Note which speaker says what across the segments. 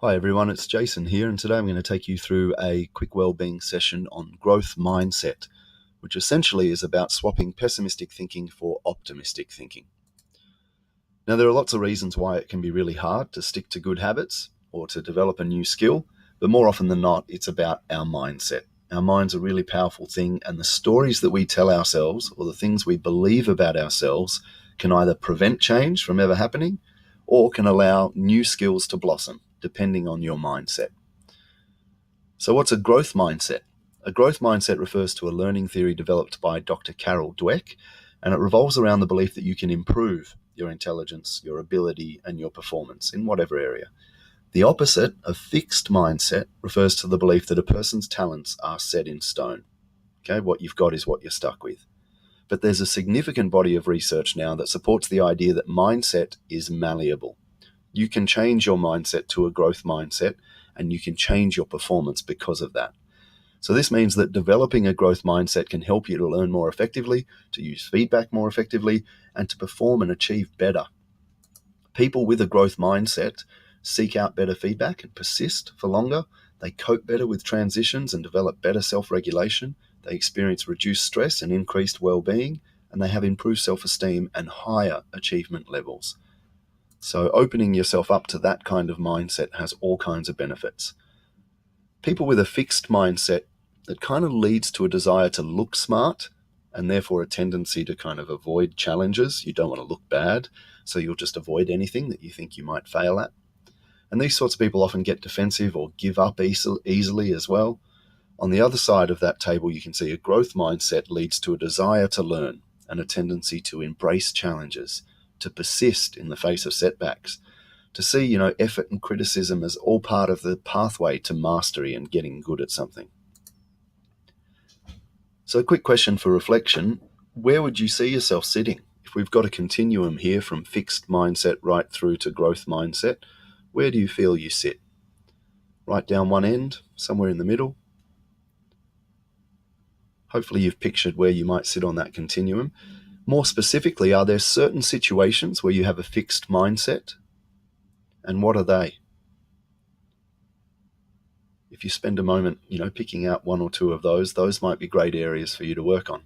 Speaker 1: Hi everyone, it's Jason here, and today I'm going to take you through a quick well-being session on growth mindset, which essentially is about swapping pessimistic thinking for optimistic thinking. Now, there are lots of reasons why it can be really hard to stick to good habits or to develop a new skill, but more often than not, it's about our mindset. Our mind's a really powerful thing, and the stories that we tell ourselves or the things we believe about ourselves can either prevent change from ever happening or can allow new skills to blossom, depending on your mindset. So, what's a growth mindset? A growth mindset refers to a learning theory developed by Dr. Carol Dweck, and it revolves around the belief that you can improve your intelligence, your ability, and your performance in whatever area. The opposite, a fixed mindset, refers to the belief that a person's talents are set in stone. Okay, what you've got is what you're stuck with. But there's a significant body of research now that supports the idea that mindset is malleable. You can change your mindset to a growth mindset, and you can change your performance because of that. So this means that developing a growth mindset can help you to learn more effectively, to use feedback more effectively, and to perform and achieve better. People with a growth mindset seek out better feedback and persist for longer. They cope better with transitions and develop better self-regulation. They experience reduced stress and increased well-being, and they have improved self-esteem and higher achievement levels. So opening yourself up to that kind of mindset has all kinds of benefits. People with a fixed mindset, that kind of leads to a desire to look smart and therefore a tendency to kind of avoid challenges. You don't want to look bad, so you'll just avoid anything that you think you might fail at. And these sorts of people often get defensive or give up easily as well. On the other side of that table, you can see a growth mindset leads to a desire to learn and a tendency to embrace challenges, to persist in the face of setbacks, to see, effort and criticism as all part of the pathway to mastery and getting good at something. So a quick question for reflection: where would you see yourself sitting? If we've got a continuum here from fixed mindset right through to growth mindset, where do you feel you sit? Right down one end, somewhere in the middle? Hopefully you've pictured where you might sit on that continuum. More specifically, are there certain situations where you have a fixed mindset? And what are they? If you spend a moment, picking out one or two of those might be great areas for you to work on.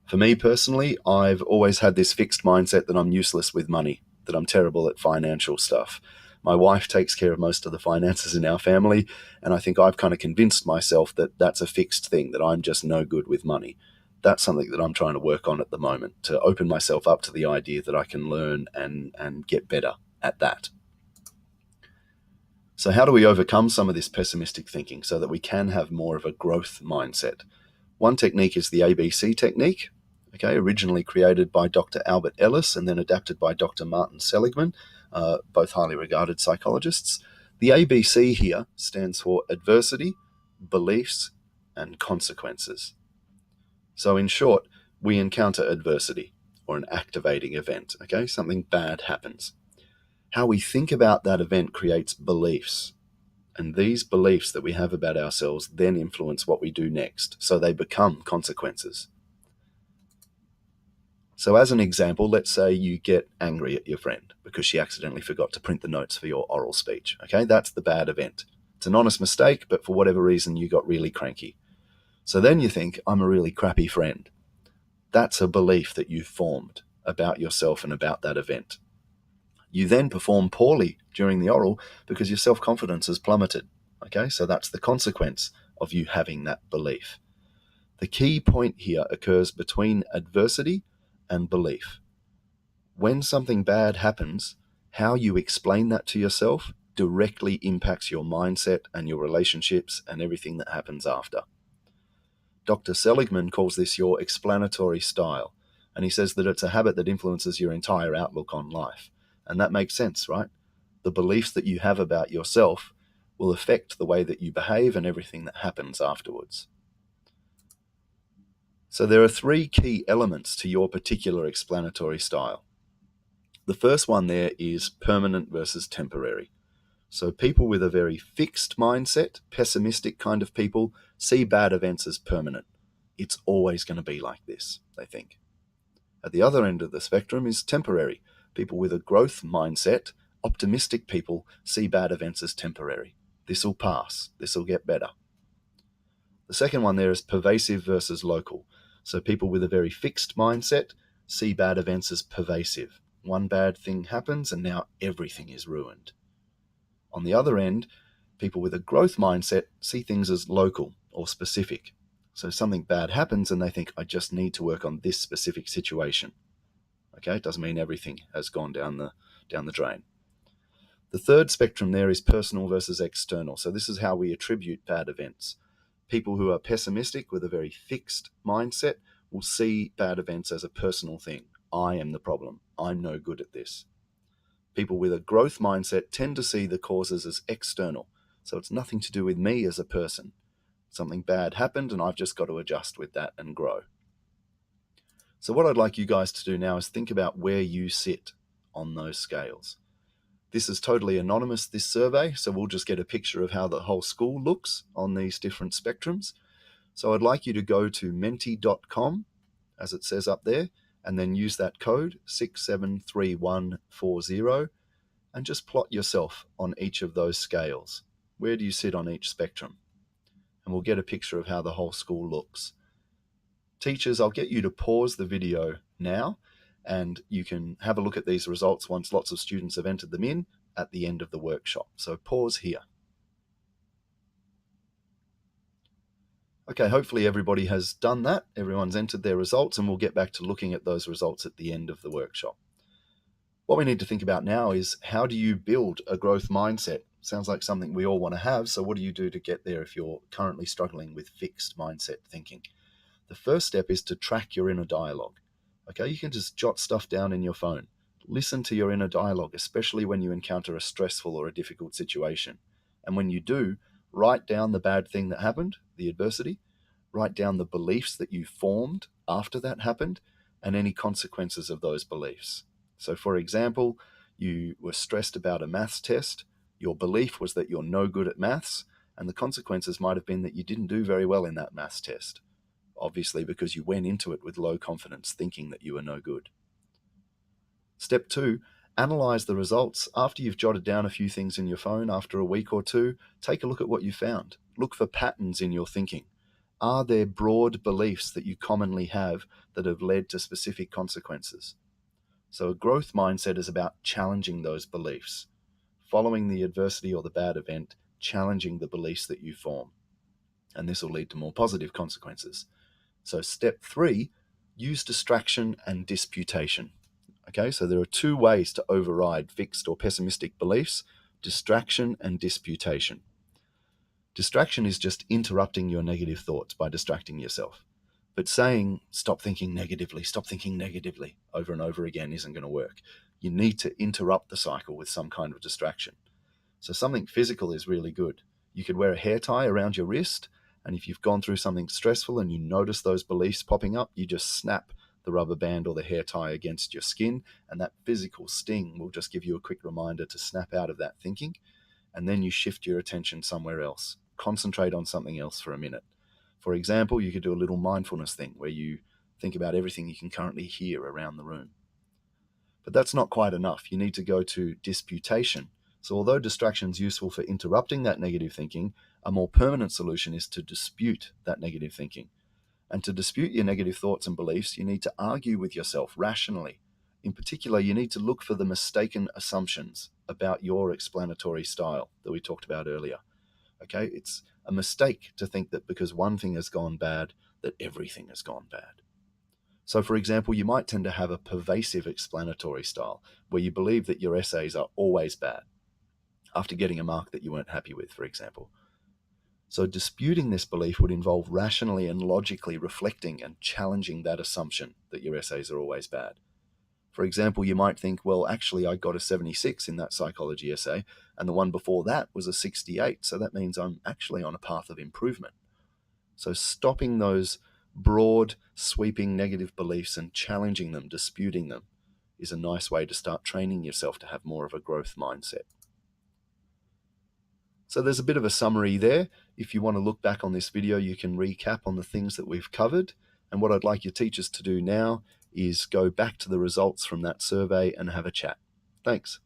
Speaker 1: For me personally, I've always had this fixed mindset that I'm useless with money, that I'm terrible at financial stuff. My wife takes care of most of the finances in our family, and I think I've kind of convinced myself that that's a fixed thing, that I'm just no good with money. That's something that I'm trying to work on at the moment, to open myself up to the idea that I can learn and get better at that. So how do we overcome some of this pessimistic thinking so that we can have more of a growth mindset? One technique is the ABC technique, originally created by Dr. Albert Ellis and then adapted by Dr. Martin Seligman, both highly regarded psychologists. The ABC here stands for adversity, beliefs, and consequences. So in short, we encounter adversity or an activating event, something bad happens. How we think about that event creates beliefs. And these beliefs that we have about ourselves then influence what we do next, so they become consequences. So as an example, let's say you get angry at your friend because she accidentally forgot to print the notes for your oral speech. That's the bad event. It's an honest mistake, but for whatever reason, you got really cranky. So then you think, I'm a really crappy friend. That's a belief that you've formed about yourself and about that event. You then perform poorly during the oral because your self-confidence has plummeted. So that's the consequence of you having that belief. The key point here occurs between adversity and belief. When something bad happens, how you explain that to yourself directly impacts your mindset and your relationships and everything that happens after. Dr. Seligman calls this your explanatory style, and he says that it's a habit that influences your entire outlook on life. And that makes sense, right? The beliefs that you have about yourself will affect the way that you behave and everything that happens afterwards. So there are three key elements to your particular explanatory style. The first one there is permanent versus temporary. So people with a very fixed mindset, pessimistic kind of people, see bad events as permanent. It's always going to be like this, they think. At the other end of the spectrum is temporary. People with a growth mindset Optimistic people see bad events as temporary. This will pass. This will get better. The second one there is pervasive versus local. So people with a very fixed mindset see bad events as pervasive. One bad thing happens and now everything is ruined. On the other end, people with a growth mindset see things as local or specific. So something bad happens and they think, I just need to work on this specific situation. Okay, it doesn't mean everything has gone down the drain. The third spectrum there is personal versus external. So this is how we attribute bad events. People who are pessimistic with a very fixed mindset will see bad events as a personal thing. I am the problem. I'm no good at this. People with a growth mindset tend to see the causes as external. So it's nothing to do with me as a person. Something bad happened and I've just got to adjust with that and grow. So what I'd like you guys to do now is think about where you sit on those scales. This is totally anonymous, this survey, so we'll just get a picture of how the whole school looks on these different spectrums. So I'd like you to go to menti.com, as it says up there, and then use that code 673140 and just plot yourself on each of those scales. Where do you sit on each spectrum? And we'll get a picture of how the whole school looks. Teachers, I'll get you to pause the video now and you can have a look at these results once lots of students have entered them in at the end of the workshop. So pause here. Okay, hopefully everybody has done that. Everyone's entered their results and we'll get back to looking at those results at the end of the workshop. What we need to think about now is, how do you build a growth mindset? Sounds like something we all want to have. So what do you do to get there if you're currently struggling with fixed mindset thinking? The first step is to track your inner dialogue. Okay, you can just jot stuff down in your phone. Listen to your inner dialogue, especially when you encounter a stressful or a difficult situation. And when you do, write down the bad thing that happened, the adversity, write down the beliefs that you formed after that happened, and any consequences of those beliefs. So for example, you were stressed about a maths test. Your belief was that you're no good at maths, and the consequences might have been that you didn't do very well in that maths test. Obviously, because you went into it with low confidence, thinking that you were no good. Step 2, analyze the results. After you've jotted down a few things in your phone, after a week or two, take a look at what you found. Look for patterns in your thinking. Are there broad beliefs that you commonly have that have led to specific consequences? So a growth mindset is about challenging those beliefs. Following the adversity or the bad event, challenging the beliefs that you form. And this will lead to more positive consequences. So step 3, use distraction and disputation. Okay, so there are 2 ways to override fixed or pessimistic beliefs: distraction and disputation. Distraction is just interrupting your negative thoughts by distracting yourself. But saying, stop thinking negatively over and over again isn't going to work. You need to interrupt the cycle with some kind of distraction. So something physical is really good. You could wear a hair tie around your wrist, and if you've gone through something stressful and you notice those beliefs popping up, you just snap the rubber band or the hair tie against your skin, and that physical sting will just give you a quick reminder to snap out of that thinking, and then you shift your attention somewhere else. Concentrate on something else for a minute. For example, you could do a little mindfulness thing where you think about everything you can currently hear around the room. But that's not quite enough. You need to go to disputation. So although distraction is useful for interrupting that negative thinking, a more permanent solution is to dispute that negative thinking. And to dispute your negative thoughts and beliefs, you need to argue with yourself rationally. In particular, you need to look for the mistaken assumptions about your explanatory style that we talked about earlier. Okay, it's a mistake to think that because one thing has gone bad, that everything has gone bad. So for example, you might tend to have a pervasive explanatory style where you believe that your essays are always bad after getting a mark that you weren't happy with, for example. So disputing this belief would involve rationally and logically reflecting and challenging that assumption that your essays are always bad. For example, you might think, well, actually I got a 76 in that psychology essay, and the one before that was a 68, so that means I'm actually on a path of improvement. So stopping those broad, sweeping negative beliefs and challenging them, disputing them, is a nice way to start training yourself to have more of a growth mindset. So there's a bit of a summary there. If you want to look back on this video, you can recap on the things that we've covered. And what I'd like your teachers to do now is go back to the results from that survey and have a chat. Thanks.